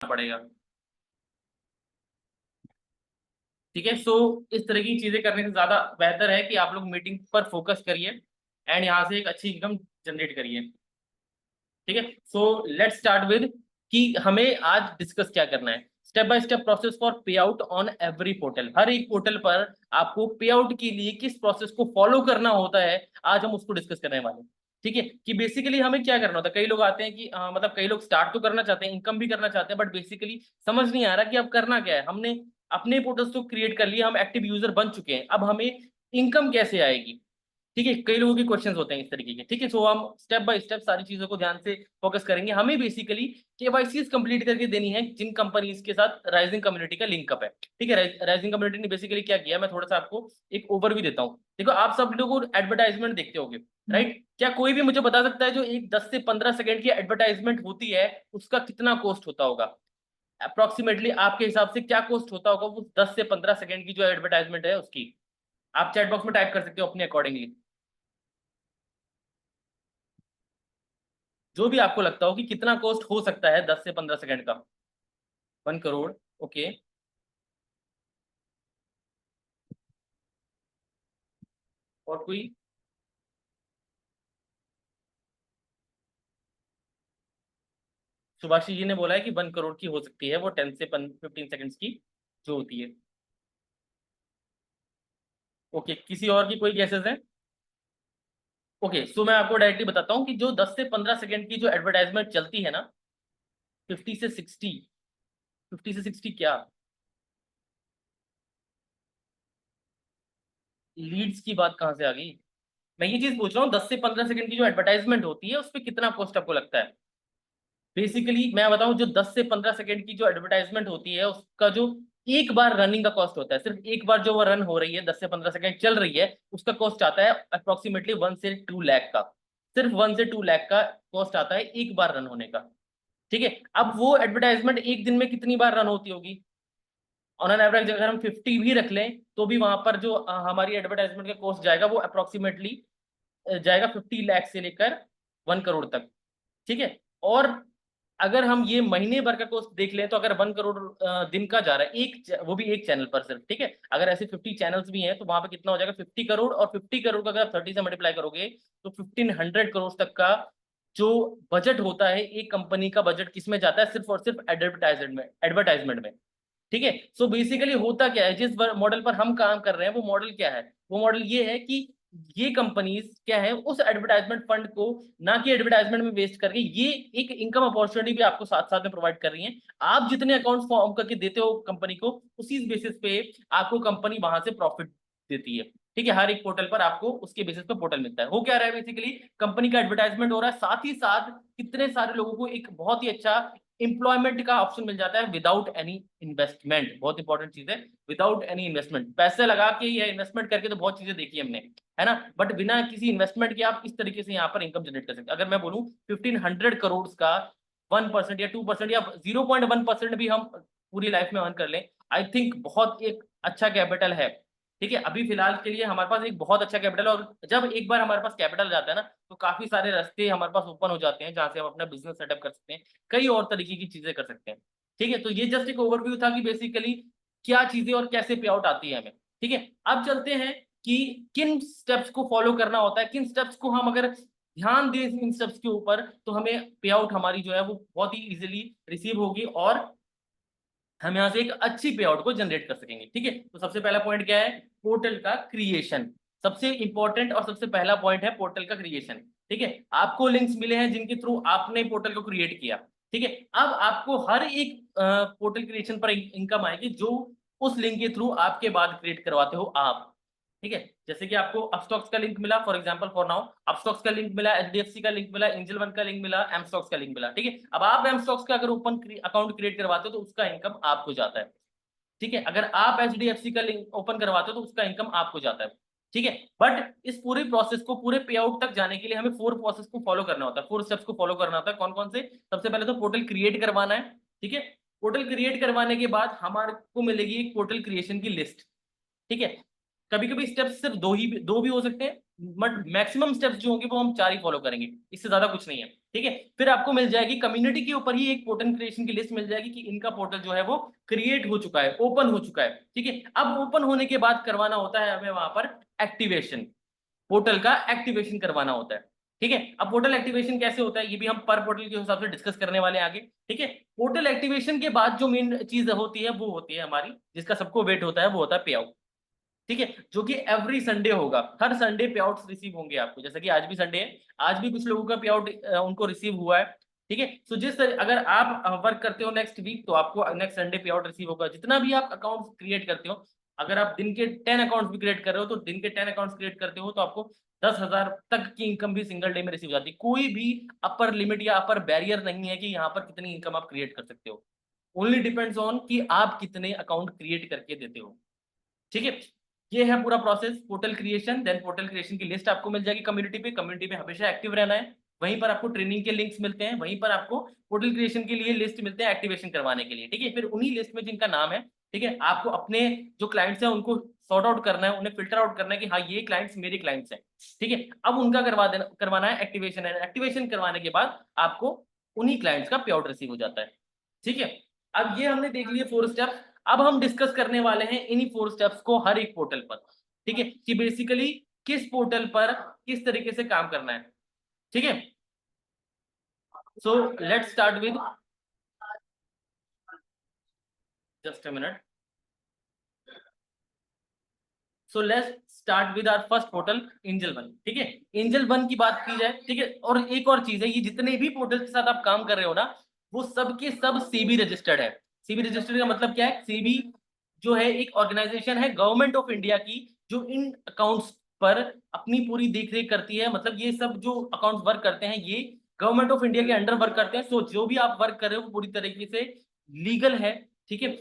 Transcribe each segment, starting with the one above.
पड़ेगा। ठीक है, सो इस तरह की चीजें करने से ज्यादा बेहतर है कि आप लोग मीटिंग पर फोकस करिए एंड यहाँ से एक अच्छी इनकम जनरेट करिए। ठीक है, सो लेट्स स्टार्ट विद कि हमें आज डिस्कस क्या करना है। Step by step process for pay out on every portal. हर एक पोर्टल पर आपको पे आउट के लिए किस प्रोसेस को फॉलो करना होता है, आज हम उसको डिस्कस करने वाले हैं। ठीक है, कि बेसिकली हमें क्या करना होता है। कई लोग आते हैं कि मतलब कई लोग स्टार्ट तो करना चाहते हैं, इनकम भी करना चाहते हैं, बट बेसिकली समझ नहीं आ रहा कि अब करना क्या है। हमने अपने पोर्टल्स को क्रिएट कर लिया, हम एक्टिव यूजर बन चुके हैं, अब हमें इनकम कैसे आएगी। ठीक है, कई लोगों के क्वेश्चंस होते हैं इस तरीके के। ठीक है, सो हम स्टेप बाय स्टेप सारी चीजों को ध्यान से फोकस करेंगे। हमें बेसिकली केवाईसीज कंप्लीट करके देनी है जिन कंपनीज के साथ राइजिंग कम्युनिटी का लिंकअप है। ठीक है, राइजिंग कम्युनिटी ने बेसिकली क्या किया, मैं थोड़ा सा आपको एक ओवरव्यू देता हूँ। देखो, आप सब लोग एडवर्टाइजमेंट देखते होंगे, राइट? क्या कोई भी मुझे बता सकता है जो एक 10 से 15 सेकंड की एडवर्टाइजमेंट होती है उसका कितना कॉस्ट होता होगा? अप्रोक्सीमेटली आपके हिसाब से क्या कॉस्ट होता होगा उस 10 से 15 सेकंड की जो एडवर्टाइजमेंट है उसकी? आप चैट बॉक्स में टाइप कर सकते हो अपने अकॉर्डिंगली, जो भी आपको लगता हो कि कितना कॉस्ट हो सकता है 10 से 15 सेकंड का। 1 करोड़, ओके। और कोई? सुभाषी जी ने बोला है कि 1 करोड़ की हो सकती है वो 10 से 15 सेकंड्स की जो होती है। ओके, किसी और की कोई गैसेस है? ओके, सो मैं आपको डायरेक्टली बताता हूँ कि जो 10 से 15 सेकंड की जो एडवर्टाइजमेंट चलती है ना, 50 से 60, 50 से 60 क्या लीड्स की बात कहाँ से आ गई? मैं ये चीज पूछ रहा हूँ, 10 से 15 सेकंड की जो एडवर्टाइजमेंट होती है उस पर कितना कॉस्ट आपको लगता है? बेसिकली मैं बताऊं, जो 10 से 15 सेकंड की जो एडवर्टाइजमेंट होती है उसका जो एक बार रनिंग का कॉस्ट होता है, सिर्फ एक बार जो वो रन हो रही है 10 से 15 सेकंड चल रही है, उसका कॉस्ट आता है अप्रोक्सीमेटली 1 से 2 लाख का। सिर्फ 1 से 2 लाख का कॉस्ट आता है एक बार रन होने का। ठीक है, अब वो एडवर्टाइजमेंट एक दिन में कितनी बार रन होती होगी? ऑन एन एवरेज अगर हम 50 भी रख लें तो भी वहां पर जो हमारी एडवर्टाइजमेंट का कॉस्ट जाएगा वो अप्रोक्सीमेटली जाएगा 50 लाख से लेकर 1 करोड़ तक। ठीक है, और अगर हम ये महीने भर का कोर्स देख लें तो अगर 1 करोड़ दिन का जा रहा है वो भी एक चैनल पर सिर्फ। ठीक है, अगर ऐसे 50 चैनल्स भी हैं तो वहां पे कितना हो जाएगा? 50 करोड़। और 50 करोड़ का अगर आप 30 से मल्टीप्लाई करोगे तो 1500 करोड़ तक का जो बजट होता है, एक कंपनी का बजट किसमें जाता है? सिर्फ और सिर्फ एडवर्टाइजमेंट में। ठीक है, सो बेसिकली होता क्या है, जिस मॉडल पर हम काम कर रहे हैं वो मॉडल क्या है? वो मॉडल ये है कि ये कंपनीज क्या है, उस एडवर्टाइजमेंट फंड को ना कि एडवर्टाइजमेंट में वेस्ट करके ये एक इनकम अपॉर्चुनिटी भी आपको साथ साथ में प्रोवाइड कर रही है। आप जितने अकाउंट फॉर्म करके देते हो कंपनी को, उसी बेसिस पे आपको कंपनी वहां से प्रॉफिट देती है। ठीक है, हर एक पोर्टल पर आपको उसके बेसिस पे पोर्टल मिलता है। हो क्या रहा है, बेसिकली कंपनी का एडवर्टाइजमेंट हो रहा है, साथ ही साथ कितने सारे लोगों को एक बहुत ही अच्छा इंप्लॉयमेंट का ऑप्शन मिल जाता है विदाउट एनी इन्वेस्टमेंट। बहुत इंपॉर्टेंट चीज है, विदाउट एनी इन्वेस्टमेंट। पैसे लगा के या इन्वेस्टमेंट करके तो बहुत चीजें देखी हमने, है ना, बट बिना किसी इन्वेस्टमेंट के आप इस तरीके से यहाँ पर इनकम जनरेट कर सकते हैं। अगर मैं बोलूँ 1500 करोड़ का 1% या 2% या 0.1% भी हम पूरी लाइफ में अर्न कर लें, आई थिंक बहुत एक अच्छा कैपिटल है। ठीक है, अभी फिलहाल के लिए हमारे पास एक बहुत अच्छा कैपिटल है, और जब एक बार हमारे पास कैपिटल जाता है ना तो काफी सारे रास्ते हमारे पास ओपन हो जाते हैं जहां से हम अपना बिजनेस सेटअप कर सकते हैं, कई और तरीके की चीजें कर सकते हैं। ठीक है, तो ये जस्ट एक ओवरव्यू था कि बेसिकली क्या चीजें और कैसे पे आउट आती है हमें। ठीक है, अब चलते हैं कि किन स्टेप्स को फॉलो करना होता है, किन स्टेप्स को हम अगर ध्यान दें इन स्टेप्स के ऊपर तो हमें पे आउट हमारी जो है वो बहुत ही इजीली रिसीव होगी और हम यहाँ से एक अच्छी पे आउट को जनरेट कर सकेंगे। ठीक है, तो सबसे पहला पॉइंट क्या है? पोर्टल का क्रिएशन। सबसे इंपॉर्टेंट और सबसे पहला पॉइंट है पोर्टल का क्रिएशन। ठीक है, आपको लिंक्स मिले हैं जिनके थ्रू आपने पोर्टल को क्रिएट किया। ठीक है, अब आपको हर एक पोर्टल क्रिएशन पर इनकम आएगी जो उस लिंक के थ्रू आपके बाद क्रिएट करवाते हो आप। ठीक है, जैसे कि आपको अपस्टॉक्स का लिंक मिला, for example for now Upstox का लिंक मिला, एचडीएफसी का लिंक मिला, एंजल वन का लिंक मिला, एमस्टॉक्स का लिंक मिला। ठीक है, अब आप एमस्टॉक्स का अगर ओपन अकाउंट क्रिएट करवाते हो तो उसका इनकम आपको जाता है। ठीक है, अगर आप एचडीएफसी का लिंक ओपन करवाते हो तो उसका इनकम आपको जाता है। ठीक है, बट इस पूरे प्रोसेस को, पूरे पे आउट तक जाने के लिए हमें 4 प्रोसेस को फॉलो करना होता है, 4 स्टेप्स को फॉलो करना होता है। कौन कौन से? सबसे पहले तो पोर्टल क्रिएट करवाना है। ठीक है, पोर्टल क्रिएट करवाने के बाद हमारे को मिलेगी एक पोर्टल क्रिएशन की लिस्ट। ठीक है, कभी कभी स्टेप्स सिर्फ दो भी हो सकते हैं, मैक्सिमम स्टेप्स जो होंगे वो हम 4 ही फॉलो करेंगे, इससे ज्यादा कुछ नहीं है। ठीक है, फिर आपको मिल जाएगी कम्युनिटी के ऊपर ही एक पोर्टल क्रिएशन की लिस्ट मिल जाएगी कि इनका पोर्टल जो है वो क्रिएट हो चुका है, ओपन हो चुका है। ठीक है, अब ओपन होने के बाद करवाना होता है हमें वहां पर एक्टिवेशन, पोर्टल का एक्टिवेशन करवाना होता है। ठीक है, अब पोर्टल एक्टिवेशन कैसे होता है ये भी हम पर पोर्टल के हिसाब से डिस्कस करने वाले हैं आगे। ठीक है, पोर्टल एक्टिवेशन के बाद जो मेन चीज होती है वो होती है हमारी, जिसका सबको वेट होता है, वो होता है पे आउट। ठीक है, जो कि एवरी संडे होगा, हर संडे पे आउट्स रिसीव होंगे आपको, जैसे कि आज भी संडे है, आज भी कुछ लोगों का पे आउट उनको रिसीव हुआ है। ठीक है, सो अगर आप वर्क करते हो नेक्स्ट वीक तो आपको नेक्स्ट संडे पे आउट रिसीव होगा। जितना भी आप अकाउंट क्रिएट करते हो, अगर आप दिन के 10 अकाउंट्स भी क्रिएट कर रहे हो तो दिन के 10 अकाउंट्स क्रिएट करते हो तो आपको 10,000 तक की इनकम भी सिंगल डे में रिसीव हो जाती है। कोई भी अपर लिमिट या अपर बैरियर नहीं है कि यहाँ पर कितनी इनकम आप क्रिएट कर सकते हो, ओनली डिपेंड्स ऑन कि आप कितने अकाउंट क्रिएट करके देते हो। ठीक है, ये है पूरा process portal creation. Then portal creation की लिस्ट आपको मिल जाएगी कम्युनिटी पे, कम्युनिटी पे हमेशा एक्टिव रहना है। वहीं पर आपको ट्रेनिंग के लिंक्स मिलते हैं, वहीं पर आपको पोर्टल क्रिएशन के लिए लिस्ट मिलते हैं एक्टिवेशन करवाने के लिए। ठीक है, फिर उन्हीं लिस्ट में जिनका नाम है, ठीक है, आपको अपने जो क्लाइंट्स हैं उनको सॉर्ट आउट करना है, उन्हें फिल्टर आउट करना है कि हाँ ये क्लाइंट्स मेरे क्लाइंट्स हैं। ठीक है, अब उनका करवाना है एक्टिवेशन, है एक्टिवेशन करवाने के बाद आपको उन्हीं क्लाइंट्स का पे आउट रिसीव हो जाता है। ठीक है, अब ये हमने देख लिए 4 स्टेप्स। अब हम डिस्कस करने वाले हैं इन्हीं 4 स्टेप्स को हर एक पोर्टल पर। ठीक है, कि बेसिकली किस पोर्टल पर किस तरीके से काम करना है। ठीक है, so let's start with, just a minute, so let's start with our first portal Angel One. ठीक है, एंजल वन की बात की जाए, ठीक है, और एक और चीज है, ये जितने भी पोर्टल के साथ आप काम कर रहे हो ना, वो सब के सब सीबी रजिस्टर्ड है। सीबी रजिस्टर्ड का मतलब क्या है, सीबी जो है एक ऑर्गेनाइजेशन है गवर्नमेंट ऑफ इंडिया की, जो इन अकाउंट्स पर अपनी पूरी देखरेख करती है। मतलब ये सब जो अकाउंट्स वर्क करते हैं ये गवर्नमेंट ऑफ इंडिया के अंडर वर्क करते हैं। सो जो भी आप वर्क कर रहे हो पूरी तरीके से लीगल है। ठीक है,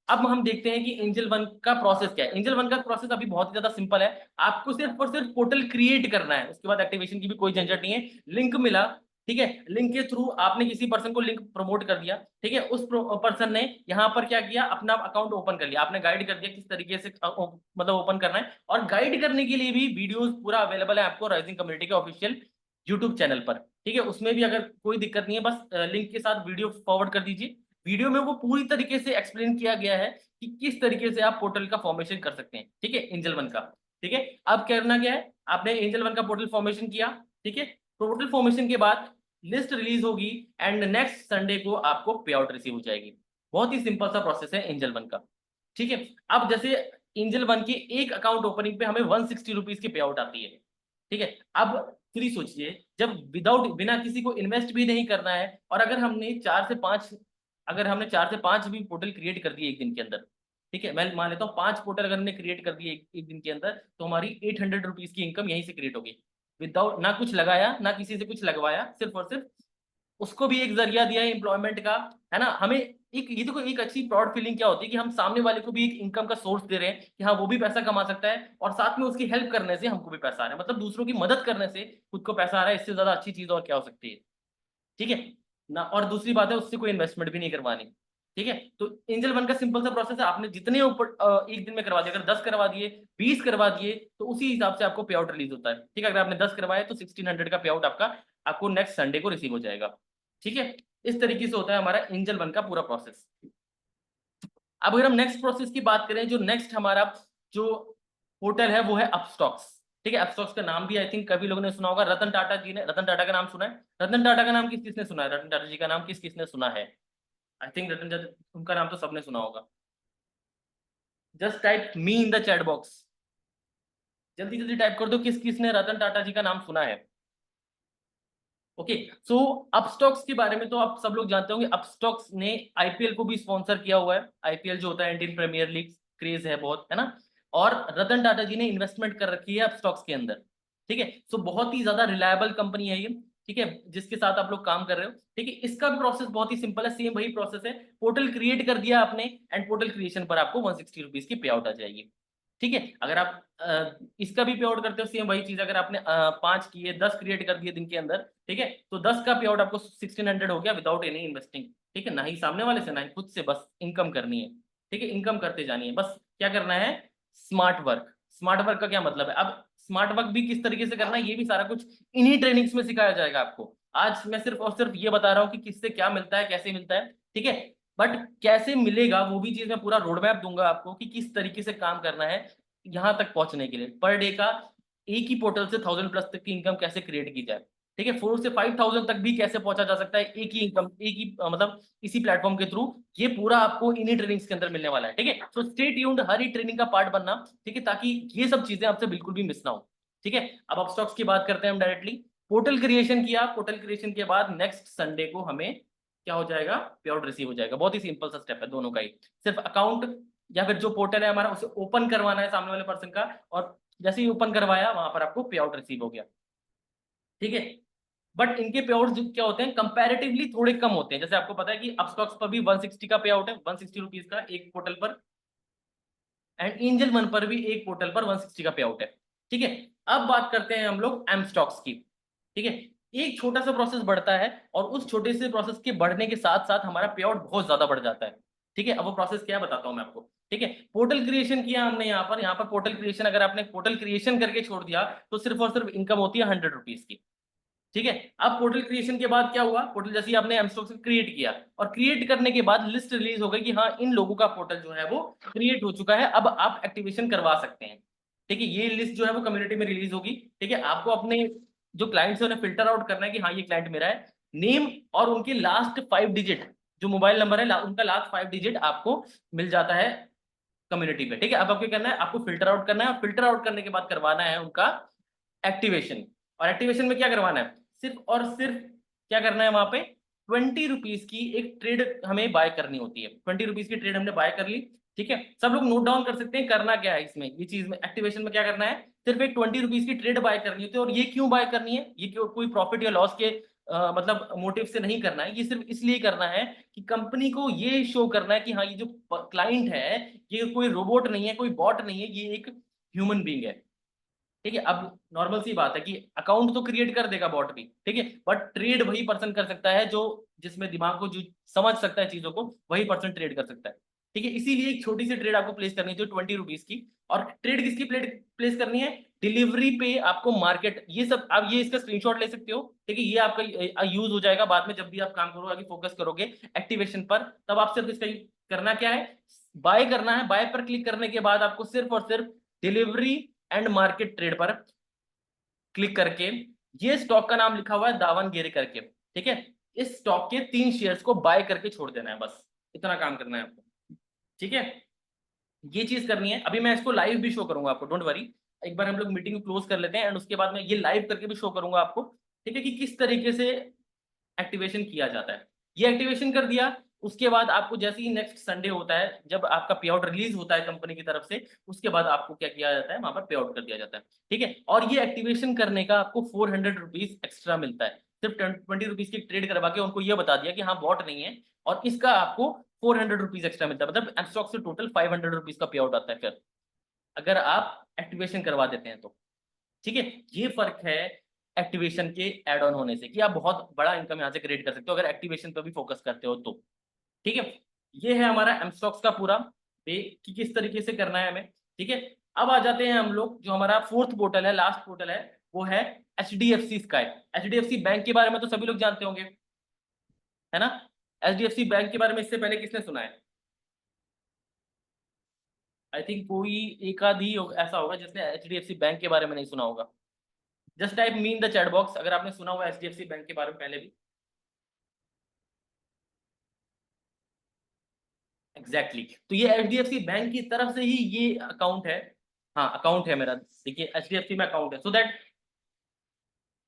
अब हम देखते हैं कि एंजल वन का प्रोसेस क्या है। एंजल वन का प्रोसेस अभी बहुत ही ज्यादा सिंपल है, आपको सिर्फ और सिर्फ पोर्टल क्रिएट करना है, उसके बाद एक्टिवेशन की भी कोई झंझट नहीं है। लिंक मिला, ठीक है, लिंक के थ्रू आपने किसी पर्सन को लिंक प्रमोट कर दिया, ठीक है, उस पर्सन ने यहाँ पर क्या किया, अपना अकाउंट ओपन कर लिया, आपने गाइड कर दिया किस तरीके से मतलब ओपन करना है। और गाइड करने के लिए भी वीडियोस पूरा अवेलेबल है आपको राइजिंग कम्युनिटी के ऑफिशियल यूट्यूब चैनल पर। ठीक है, उसमें भी अगर कोई दिक्कत नहीं है, बस लिंक के साथ वीडियो फॉरवर्ड कर दीजिए। वीडियो में वो पूरी तरीके से एक्सप्लेन किया गया है कि किस तरीके से आप पोर्टल का फॉर्मेशन कर सकते हैं। ठीक है, एंजल वन का। ठीक है, अब करना क्या है, आपने एंजल वन का पोर्टल फॉर्मेशन किया। ठीक है, पोर्टल फॉर्मेशन के बाद लिस्ट रिलीज होगी एंड नेक्स्ट संडे को आपको पे आउट रिसीव हो जाएगी। बहुत ही सिंपल सा प्रोसेस है एंजल वन का। ठीक है, अब जैसे एंजल वन के एक अकाउंट ओपनिंग पे हमें 160 रुपीज की पे आउट आती है। ठीक है, अब फिर ही सोचिए, जब बिना किसी को इन्वेस्ट भी नहीं करना है, और अगर हमने 4 से 5 भी पोर्टल क्रिएट कर दिए एक दिन के अंदर, ठीक है, मैं मान लेता हूँ 5 पोर्टल अगर हमने क्रिएट कर दिए एक दिन के अंदर, तो हमारी 800 रुपीज की इनकम यहीं से क्रिएट होगी, विदाउट ना कुछ लगाया ना किसी से कुछ लगवाया, सिर्फ और सिर्फ उसको भी एक जरिया दिया है एम्प्लॉयमेंट का, है ना। हमें एक ये देखो, एक अच्छी प्राउड फीलिंग क्या होती है कि हम सामने वाले को भी एक इनकम का सोर्स दे रहे हैं कि हाँ वो भी पैसा कमा सकता है, और साथ में उसकी हेल्प करने से हमको भी पैसा आ रहा है, मतलब दूसरों की मदद करने से खुद को पैसा आ रहा है। इससे ज्यादा अच्छी चीज और क्या हो सकती है। ठीक है ना, और दूसरी बात है उससे कोई इन्वेस्टमेंट भी नहीं करवानी। ठीक है, तो एंजल वन का सिंपल सा प्रोसेस है, आपने जितने ऊपर एक दिन में करवा दिए, अगर 10 करवा दिए, 20 करवा दिए, तो उसी हिसाब से आपको पे आउट रिलीज होता है। ठीक है, अगर आपने 10 करवाए तो 1600 का पे आउट आपको नेक्स्ट संडे को रिसीव हो जाएगा। ठीक है, इस तरीके से होता है हमारा एंजल वन का पूरा प्रोसेस। अब अगर हम नेक्स्ट प्रोसेस की बात करें, जो नेक्स्ट हमारा जो पोर्टल है वो है अपस्टॉक्स। ठीक है, अपस्टॉक्स का नाम भी आई थिंक कभी लोगों ने सुना होगा, रतन टाटा जी ने, रतन टाटा का नाम सुना है, रतन टाटा का नाम किस किसने सुना है, रतन टाटा जी का नाम किस किसने सुना है। आई थिंक रतन टाटा, उनका नाम तो सबने सुना होगा। Just type me in the chat box, जल्दी जल्दी टाइप कर दो किस किसने रतन टाटा जी का नाम सुना है। ओके, सो अपस्टॉक्स के बारे में तो आप सब लोग जानते होंगे, अपस्टॉक्स ने आईपीएल को भी स्पॉन्सर किया हुआ है। आईपीएल जो होता है इंडियन प्रीमियर लीग, क्रेज है बहुत, है ना। और रतन टाटा जी ने इन्वेस्टमेंट कर रखी है अपस्टॉक्स के अंदर। ठीक है, सो बहुत ही ज्यादा रिलायबल कंपनी है ये। ठीक है, जिसके साथ आप लोग काम कर रहे हो। ठीक है, इसका भी प्रोसेस बहुत ही सिंपल है, सेम वही प्रोसेस है, पोर्टल क्रिएट कर दिया आपने एंड पोर्टल क्रिएशन पर आपको 160 रुपीज की पे आउट आ जाएगी। ठीक है, अगर आप इसका भी पे आउट करते हो सेम वही चीज, अगर आपने 5 किए, 10 क्रिएट कर दिए दिन के अंदर, ठीक है, तो 10 का पे आउट आपको 1600 हो गया विदाउट एनी इन्वेस्टिंग। ठीक है, ना ही सामने वाले से ना ही खुद से, बस इनकम करनी है। ठीक है, इनकम करते जानी है, बस क्या करना है, स्मार्ट वर्क। स्मार्ट वर्क का क्या मतलब है, अब स्मार्ट वर्क भी किस तरीके से करना है, ये भी सारा कुछ इन्हीं ट्रेनिंग्स में सिखाया जाएगा आपको। आज मैं सिर्फ और सिर्फ ये बता रहा हूँ कि किससे क्या मिलता है, कैसे मिलता है, ठीक है। बट कैसे मिलेगा वो भी चीज मैं पूरा रोड मैप दूंगा आपको कि किस तरीके से काम करना है यहाँ तक पहुंचने के लिए। पर डे का एक ही पोर्टल से 1000+ तक की इनकम कैसे क्रिएट की जाए, ठीक है। 4 से 5000 तक भी कैसे पहुंचा जा सकता है एक ही इनकम, एक ही मतलब इसी प्लेटफॉर्म के थ्रू। ये पूरा आपको इन्हीं ट्रेनिंग्स के अंदर मिलने वाला है, ठीक है। सो स्टे ट्यून्ड, हर ही ट्रेनिंग का पार्ट बनना, ठीक है, ताकि ये सब चीजें आपसे बिल्कुल भी मिस ना हो, ठीक है। अब अपस्टॉक्स की बात करते हैं हम डायरेक्टली। पोर्टल क्रिएशन किया, पोर्टल क्रिएशन के बाद नेक्स्ट संडे को हमें क्या हो जाएगा, पे आउट रिसीव हो जाएगा। बहुत ही सिंपल सा स्टेप है दोनों का ही, सिर्फ अकाउंट या फिर जो पोर्टल है हमारा उसे ओपन करवाना है सामने वाले पर्सन का, और जैसे ही ओपन करवाया वहां पर आपको पे आउट रिसीव हो गया, ठीक है। बट इनके पे आउट क्या होते हैं, कंपैरेटिवली थोड़े कम होते हैं। जैसे आपको पता है कि अपस्टॉक्स पर भी 160 का पे आउट है, 160 रुपीज का एक पोर्टल पर, एंड एंजल वन पर भी एक पोर्टल पर 160 का पे आउट है, ठीक है। अब बात करते हैं हम लोग एम स्टॉक्स की, ठीक है। एक छोटा सा प्रोसेस बढ़ता है और उस छोटे से प्रोसेस के बढ़ने के साथ साथ हमारा पे आउट बहुत ज्यादा बढ़ जाता है, ठीक है। अब वो प्रोसेस क्या है बताता हूं मैं आपको, ठीक है। पोर्टल क्रिएशन किया हमने यहाँ पर पोर्टल क्रिएशन, अगर आपने पोर्टल क्रिएशन करके छोड़ दिया तो सिर्फ और सिर्फ इनकम होती है 100 रुपीज की, ठीक है। अब पोर्टल क्रिएशन के बाद क्या हुआ, पोर्टल जैसे ही आपने एमस्टॉक्स क्रिएट किया और क्रिएट करने के बाद लिस्ट रिलीज हो गई कि हाँ इन लोगों का पोर्टल जो है वो क्रिएट हो चुका है, अब आप एक्टिवेशन करवा सकते हैं, ठीक है। ये लिस्ट जो है वो कम्युनिटी में रिलीज होगी, ठीक है। आपको अपने जो क्लाइंट्स है उन्हें फिल्टर आउट करना है कि हाँ ये क्लाइंट मेरा है, नेम और उनके लास्ट 5 डिजिट जो मोबाइल नंबर है उनका लास्ट 5 डिजिट आपको मिल जाता है कम्युनिटी पे, ठीक है। अब आपको क्या करना है, आपको फिल्टर आउट करना है, फिल्टर आउट करने के बाद करवाना है उनका एक्टिवेशन। और एक्टिवेशन में क्या करवाना है, सिर्फ और सिर्फ क्या करना है, वहां पे 20 रुपीज की एक ट्रेड हमें बाय करनी होती है। 20 रुपीज की ट्रेड हमने बाय कर ली, ठीक है। सब लोग नोट डाउन कर सकते हैं करना क्या है इसमें, ये चीज में एक्टिवेशन में क्या करना है, सिर्फ एक 20 रुपीज की ट्रेड बाय करनी होती है। और ये क्यों बाय करनी है, ये क्यों कोई प्रॉफिट या लॉस के मतलब मोटिव से नहीं करना है, ये सिर्फ इसलिए करना है कि कंपनी को ये शो करना है कि हाँ ये जो क्लाइंट है ये कोई रोबोट नहीं है, कोई बॉट नहीं है, ये एक ह्यूमन बीइंग है, ठीक है। अब नॉर्मल सी बात है कि अकाउंट तो क्रिएट कर देगा बॉट भी, ठीक है, बट ट्रेड वही पर्सन कर सकता है जो जिसमें दिमाग को जो समझ सकता है चीजों को, वही पर्सन ट्रेड कर सकता है, ठीक है। इसीलिए एक छोटी सी ट्रेड आपको प्लेस करनी है जो 20 रुपीज की। और ट्रेड किसकी प्लेस करनी है, डिलीवरी पे आपको मार्केट, ये सब आप ये इसका स्क्रीनशॉट ले सकते हो, ठीक है। ये आपका यूज हो जाएगा बाद में जब भी आप काम करोगे, आगे फोकस करोगे एक्टिवेशन पर, तब आप सिर्फ इसका करना क्या है, बाय करना है। बाय पर क्लिक करने के बाद आपको सिर्फ और सिर्फ डिलीवरी एंड मार्केट ट्रेड पर क्लिक करके, ये स्टॉक का नाम लिखा हुआ है दावनगिरी करके, ठीक है, इस स्टॉक के 3 शेयर्स को बाय करके छोड़ देना है, बस इतना काम करना है आपको, ठीक है। ये चीज करनी है। अभी मैं इसको लाइव भी शो करूंगा आपको, डोंट वरी। एक बार हम लोग मीटिंग क्लोज कर लेते हैं एंड उसके बाद में ये लाइव करके भी शो करूंगा आपको, ठीक है, कि किस तरीके से एक्टिवेशन किया जाता है। ये एक्टिवेशन कर दिया, उसके बाद आपको जैसे ही नेक्स्ट संडे होता है जब आपका पे आउट रिलीज होता है कंपनी की तरफ से, उसके बाद आपको क्या किया जाता है, वहां पर पे आउट कर दिया जाता है, ठीक है। और ये एक्टिवेशन करने का आपको 400 रुपीज एक्स्ट्रा मिलता है, सिर्फ 20 रुपीज की ट्रेड करवा के उनको ये बता दिया कि हाँ बॉट नहीं है, और इसका आपको 400 रुपीज एक्स्ट्रा मिलता है, मतलब एमस्टॉक से टोटल 500 रुपीज का पे आउट आता है फिर, अगर आप एक्टिवेशन करवा देते हैं तो, ठीक है। ये फर्क है एक्टिवेशन के एड ऑन होने से, कि आप बहुत बड़ा इनकम यहाँ से क्रिएट कर सकते हो अगर एक्टिवेशन पर भी फोकस करते हो तो, ठीक है। ये है हमारा एमस्टॉक्स का पूरा पे कि किस तरीके से करना है हमें, ठीक है। अब आ जाते हैं हम लोग जो हमारा फोर्थ पोर्टल है, लास्ट पोर्टल है, वो है HDFC स्काई। HDFC बैंक के बारे में तो सभी लोग जानते होंगे, है ना। HDFC बैंक के बारे में इससे पहले किसने सुना है, आई थिंक कोई एक आध ही ऐसा होगा जिसने HDFC बैंक के बारे में नहीं सुना होगा। Just type me in the chat box अगर आपने सुना हुआ HDFC बैंक के बारे में पहले भी। एग्जैक्टली तो ये HDFC बैंक की तरफ से ही ये अकाउंट है, हाँ अकाउंट है मेरा, देखिए HDFC में अकाउंट है। सो दैट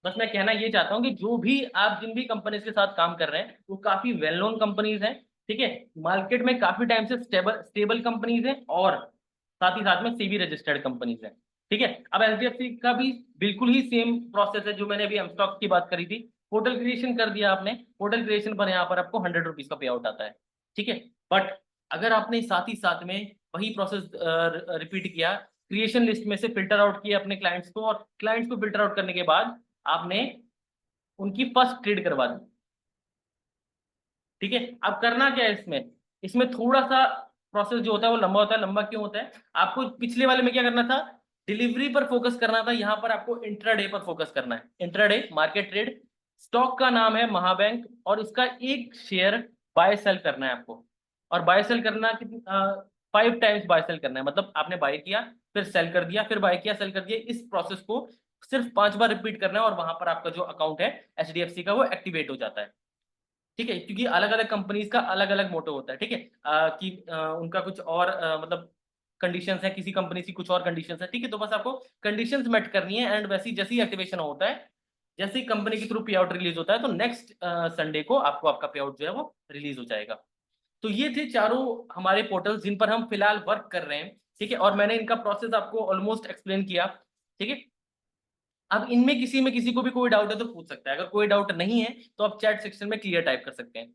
बस मैं कहना ये चाहता हूँ कि जो भी आप जिन भी कंपनीज के साथ काम कर रहे हैं वो काफी वेल नोन कंपनीज हैं, ठीक है, मार्केट में काफी टाइम से स्टेबल स्टेबल कंपनीज हैं, और साथ ही साथ में सेबी रजिस्टर्ड कंपनीज हैं, ठीक है। अब HDFC का भी बिल्कुल ही सेम प्रोसेस है जो मैंने अभी एमस्टॉक्स की बात करी थी। पोर्टल क्रिएशन कर दिया आपने, पोर्टल क्रिएशन पर यहाँ पर आपको 100 रुपीज का पे आउट आता है, ठीक है। बट अगर आपने साथ ही साथ में वही प्रोसेस रिपीट किया, क्रिएशन लिस्ट में से फिल्टर आउट किया अपने क्लाइंट्स को, और क्लाइंट्स को फिल्टर आउट करने के बाद आपने उनकी फर्स्ट ट्रेड करवा दी, ठीक है। अब करना क्या है इसमें, इसमें थोड़ा सा प्रोसेस जो होता है वो लंबा होता है। लंबा क्यों होता है, आपको पिछले वाले में क्या करना था, डिलीवरी पर फोकस करना था, यहाँ पर आपको इंट्राडे पर फोकस करना है। इंट्राडे मार्केट ट्रेड, स्टॉक का नाम है महाबैंक और इसका एक शेयर बाय सेल करना है आपको। और बाय सेल करना कितनी 5 टाइम्स बाय सेल करना है, मतलब आपने बाय किया फिर सेल कर दिया फिर बाय किया सेल कर दिया, इस प्रोसेस को सिर्फ 5 बार रिपीट करना है और वहां पर आपका जो अकाउंट है एचडीएफसी का वो एक्टिवेट हो जाता है। ठीक है, क्योंकि अलग अलग कंपनीज का अलग अलग मोटो होता है। ठीक है, कि उनका कुछ और मतलब कंडीशंस है, किसी कंपनी की कुछ और कंडीशंस है। ठीक है, तो बस आपको कंडीशंस मेट करनी है एंड वैसे ही जैसे ही एक्टिवेशन होता है, जैसे ही कंपनी के थ्रू पे आउट रिलीज होता है, तो नेक्स्ट संडे को आपको आपका पे आउट जो है वो रिलीज हो जाएगा। तो ये थे चारों हमारे पोर्टल जिन पर हम फिलहाल वर्क कर रहे हैं। ठीक है, और मैंने इनका प्रोसेस आपको ऑलमोस्ट एक्सप्लेन किया। ठीक है, अब इनमें किसी में किसी को भी कोई डाउट है तो पूछ सकता है, अगर कोई डाउट नहीं है तो आप चैट सेक्शन में क्लियर टाइप कर सकते हैं।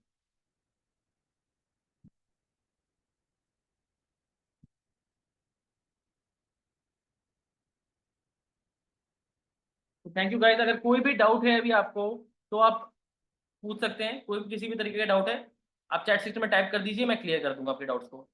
तो थैंक यू गाइस, अगर कोई भी डाउट है अभी आपको तो आप पूछ सकते हैं, कोई भी किसी भी तरीके का डाउट है आप चैट सेक्शन में टाइप कर दीजिए, मैं क्लियर कर दूंगा आपके डाउट्स को।